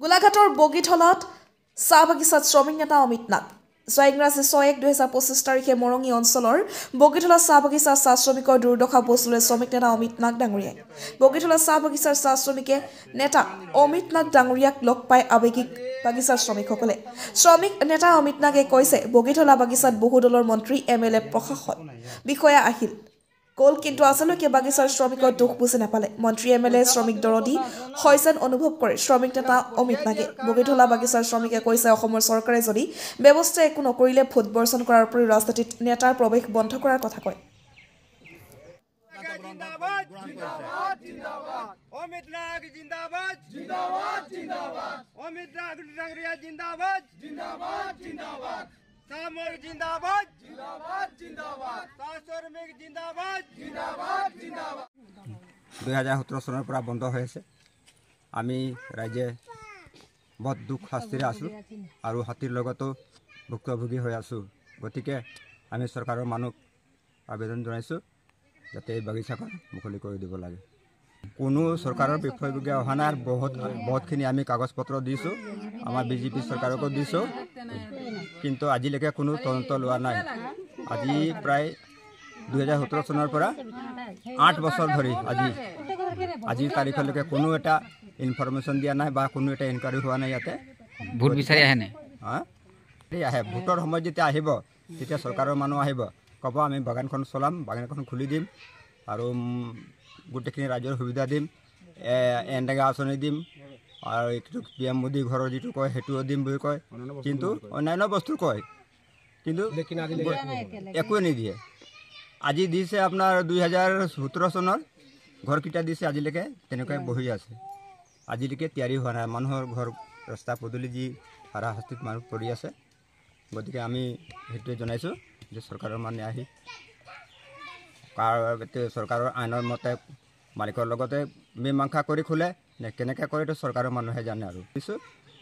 গোলাঘাটৰ বগীথলাত চাহ বাগিচাত শ্ৰমিক নেতা অমিত নাগ ইংৰাজী 6/1/2025 তাৰিখে মৰঙী অঞ্চলৰ বগীথলা চাহ বাগিচাৰ চাহ শ্ৰমিকৰ দুৰ্দশা বুজলৈ শ্ৰমিক নেতা অমিত নাগ ডাঙৰীয়াই বগীথলা চাহ বাগিচাৰ চাহ শ্ৰমিকে নেতা অমিত নাগ ডাঙৰীয়াক লগ পাই আৱেগিক বাগিচাৰ শ্ৰমিকসকলে শ্ৰমিক নেতা অমিত নাগে কৈছে বগীথলা বাগিচাত বহু দলৰ মন্ত্ৰী MLA প্ৰশাসন বিষয়া আহিল কল কিন্তু আচলতে বাগিচাৰ শ্ৰমিকৰ দুখ বুজি নাপালে মন্ত্ৰী MLA শ্ৰমিক দৰদি হৈছেন অনুভৱ কৰে শ্ৰমিক নেতা অমিত নাগে বগীথলা বাগিচাৰ শ্ৰমিকে কৈছে অসমৰ চৰকাৰে যদি ব্যৱস্থা একো নকৰিলে ভোট বৰ্ষণ কৰাৰ উপৰি ৰাজনীতিত নেতাৰ প্ৰৱেশ বন্ধ কৰাৰ কথা কয় অমিত নাগ জিন্দাবাদ জিন্দাবাদ জিন্দাবাদ অমিত নাগ ডাঙৰীয়া জিন্দাবাদ জিন্দাবাদ জিন্দাবাদ সামৰ জিন্দাবাদ জিন্দাবাদ জিন্দাবাদ শ্ৰমিক জিন্দাবাদ জিন্দাবাদ জিন্দাবাদ 2017 চনৰ পৰা বন্ধ হৈ আছে আমি ৰাজ্যে বহুত দুখ শাস্তিৰে আছোঁ আৰু হাতীৰ লগতো ভুক্তভোগী হৈ আছোঁ গতিকে আমি চৰকাৰৰ মানুহ আবেদন জনাইছোঁ যাতে এই বাগিচাখন মুকলি কৰি দিব লাগে কোনো চৰকাৰৰ বিষয়ববীয়া অহা নাই বহুতখিনি আমি কাগজ পত্ৰ দিছোঁ আমাৰ বিজেপি চৰকাৰকো দিছোঁ কিন্তু আজিলৈকে কোনো তদন্ত লোৱা নাই আজি প্ৰায় 2017 চনৰ পৰা 8 বছৰ ধৰি আজিৰ তাৰিখলৈকে কোনো এটা ইনফৰমেশ্যন দিয়া নাই বা কোনো এটা ইনকুৱাৰী হোৱা নাই ইয়াতে ভোট বিচাৰি আহে নে আহে ভোটৰ সময়ত যেতিয়া আহিব তেতিয়া চৰকাৰৰ মানুহ আহিব ক'ব আমি বাগানখন চলাম বাগানখন খুলি দিম আৰু গোটেইখিনি ৰাজ্যৰ সুবিধা দিম এনৰেগা আঁচনি দিম আৰু এইটো PM মোদী ঘৰৰ যিটো কয় সেইটোও দিম বুলি কয় কিন্তু অন্যান্য বস্তু কয় কিন্তু একোৱে নিদিয়ে আজি দিছে আপোনাৰ 2017 চনৰ ঘৰকেইটা দিছে আজিলৈকে তেনেকৈ বহি আছে আজিলৈকে তৈয়াৰী হোৱা নাই মানুহৰ ঘৰ ৰাস্তা পদূলি যি হাৰাশাস্তিত মানুহ পৰি আছে গতিকে আমি সেইটোৱে জনাইছোঁ যে চৰকাৰৰ মানুহে আহি চৰকাৰৰ আইনৰ মতে মালিকৰ লগতে মীমাংসা কৰি খোলে নে কেনেকৈ কৰে এইটো চৰকাৰৰ মানুহে জানে আৰু কিছু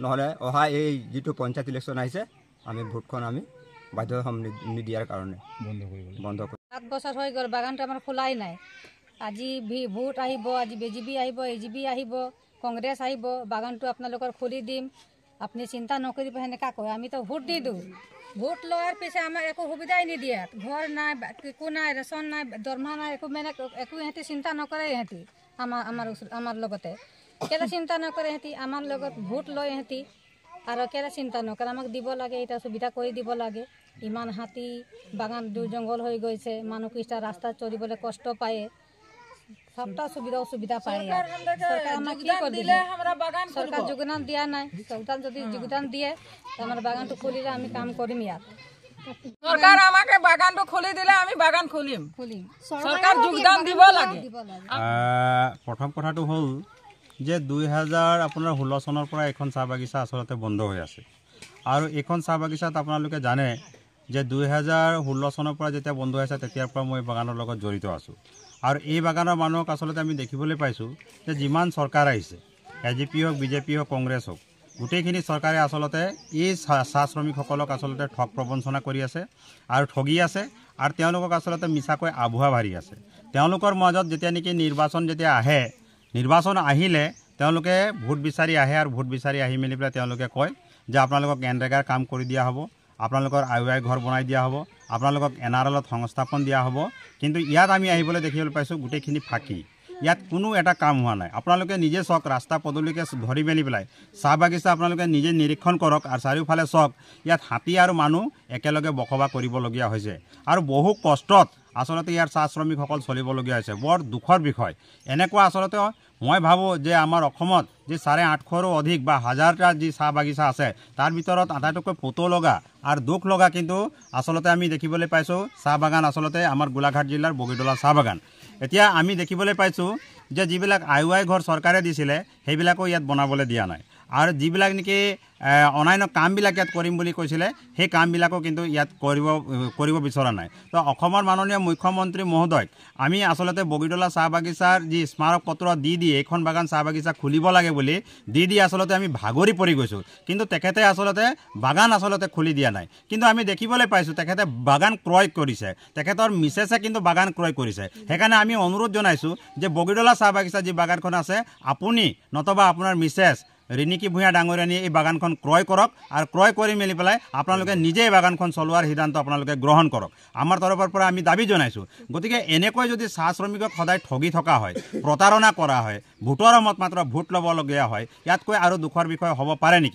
নহ'লে অহা এই যিটো পঞ্চায়ত ইলেকশ্যন আহিছে আমি ভোটখন আমি বাধ্য হ'ম নিদিয়াৰ কাৰণে বন্ধ কৰি 7 বছৰ হৈ গ'ল বাগানটো আমাৰ খোলাই নাই আজি ভোট আহিব আজি BJP আহিব AGP আহিব কংগ্ৰেছ আহিব বাগানটো আপোনালোকৰ খুলি দিম আপুনি চিন্তা নকৰিব সেনেকা কয় আমি তো ভোট দি দিওঁ ভোট লোৱাৰ পিছে আমাৰ একো সুবিধাই নিদিয়ে ঘৰ নাই একো নাই ৰেচন নাই দৰমহা নাই একো মানে একো ইহঁতি চিন্তা নকৰে ইহঁতি আমাৰ লগতে কেলে চিন্তা নকৰে ইহঁতি আমাৰ লগত ভোট লয় ইহঁতি আৰু কেলে চিন্তা নকৰে আমাক দিব লাগে এটা সুবিধা কৰি দিব লাগে ইমান হাতী বাগান জংঘল হৈ গৈছে মানুহকেইটা ৰাস্তাত চলিবলৈ কষ্ট পায় সবটা সুবিধা পায় সরকার আমাক কি করে দিলে আমরা বাগান সরকার যোগদান দিয়া নাই সরকার যদি যোগদান দিয়ে আমার বাগানটো খুলিলে আমি কাম কৰিম ইয়াত সৰকাৰ আমাকে বাগানটো খুলি দিলে আমি বাগান খুলিম সৰকাৰ যোগদান দিব লাগে প্ৰথম কথাটো হ'ল যে 2016 চনৰ পৰা এখন চাহ বাগিচা আসলতে বন্ধ হৈ আছে আৰু এখন চাহ বাগিচাত আপোনালোকে জানে যে 2016 চনৰ পৰা যেতিয়া বন্ধ হৈছে তেতিয়াৰ পৰা মই বাগানৰ লগত জড়িত আছোঁ আৰু এই বাগানৰ মানুহক আসলতে আমি দেখিবলৈ পাইছোঁ যে যিমান চৰকাৰ আহিছে AGP হওক BJP হওক কংগ্ৰেছ হওক গোটেইখিনি চৰকাৰে আসলতে এই চাহ শ্ৰমিকসকলক আসলতে ঠগ প্ৰবঞ্চনা কৰি আছে আৰু ঠগি আছে আৰু তেওঁলোকক আসলতে মিছাকৈ আভুৱা ভাৰি আছে তেওঁলোকৰ মাজত যেতিয়া নেকি নিৰ্বাচন আহিলে তেওঁলোকে ভোট বিচাৰি আহে আৰু ভোট বিচাৰি আহি মেলি পেলাই তেওঁলোকে কয় যে আপোনালোকক এনৰেগাৰ কাম কৰি দিয়া হ'ব আপোনালোকৰ আই ঘৰ বনাই দিয়া হ'ব আপোনালোকক NRLত সংস্থাপন দিয়া হ'ব কিন্তু ইয়াত আমি আহিবলৈ দেখিবলৈ পাইছোঁ গোটেইখিনি ফাঁকি ইয়াত কোনো এটা কাম হোৱা নাই আপোনালোকে নিজে চাওক ৰাস্তা পদূলিকে ধৰি মেলি পেলাই চাহ বাগিচা আপোনালোকে নিজে নিৰীক্ষণ কৰক আৰু চাৰিওফালে চাওক ইয়াত হাতী আৰু মানুহ একেলগে বসবাস কৰিবলগীয়া হৈছে আৰু বহু কষ্টত আসলতে ইয়াৰ চাহ শ্ৰমিকসকল চলিবলগীয়া হৈছে বৰ দুখৰ বিষয় এনেকুৱা আসলতে মই ভাবোঁ যে আমাৰ অসমত যে 850ৰো অধিক বা হাজাৰটা যি চাহ বাগিচা আছে তাৰ ভিতৰত আটাইতকৈ ফটো লগা আৰু দুখ লগা কিন্তু আসলতে আমি দেখিবলৈ পাইছোঁ চাহ বাগান আসলতে আমাৰ গোলাঘাট জিলাৰ বগীতলা চাহ বাগান এতিয়া আমি দেখিবলৈ পাইছোঁ যে যিবিলাক আই ঘৰ চৰকাৰে দিছিলে সেইবিলাকো ইয়াত বনাবলৈ দিয়া নাই আৰু যিবিলাক নেকি অনান্য কামবিলাক ইয়াত কৰিম বুলি কৈছিলে সেই কামবিলাকো কিন্তু ইয়াত কৰিব বিচৰা নাই তো অসমৰ মাননীয় মুখ্যমন্ত্ৰী মহোদয় আমি আসলতে বগীতলা চাহ বাগিচাৰ যি স্মাৰক পত্ৰ দি এইখন বাগান চাহ বাগিচা খুলিব লাগে বুলি দি আসলতে আমি ভাগৰি পৰি গৈছোঁ কিন্তু তেখেতে আসলতে বাগান আসলতে খুলি দিয়া নাই কিন্তু আমি দেখিবলৈ পাইছোঁ তেখেতে বাগান ক্ৰয় কৰিছে তেখেতৰ মিছেছে কিন্তু বাগান ক্ৰয় কৰিছে সেইকাৰণে আমি অনুৰোধ জনাইছোঁ যে বগীতলা চাহ বাগিচা যি বাগানখন আছে আপুনি নতবা আপোনাৰ মিছেছ ৰিণিকী ভূঞা ডাঙৰীয়ানীয়ে এই বাগানখন ক্ৰয় কৰক আৰু ক্ৰয় কৰি মেলি পেলাই আপোনালোকে নিজে এই বাগানখন চলোৱাৰ সিদ্ধান্ত আপোনালোকে গ্ৰহণ কৰক আমাৰ তৰফৰ পৰা আমি দাবী জনাইছোঁ গতিকে এনেকৈ যদি চাহ শ্ৰমিকক সদায় ঠগি থকা হয় প্ৰতাৰণা কৰা হয় ভোটৰ সময়ত মাত্ৰ ভোট ল'বলগীয়া হয় ইয়াতকৈ আৰু দুখৰ বিষয় হ'ব পাৰে নেকি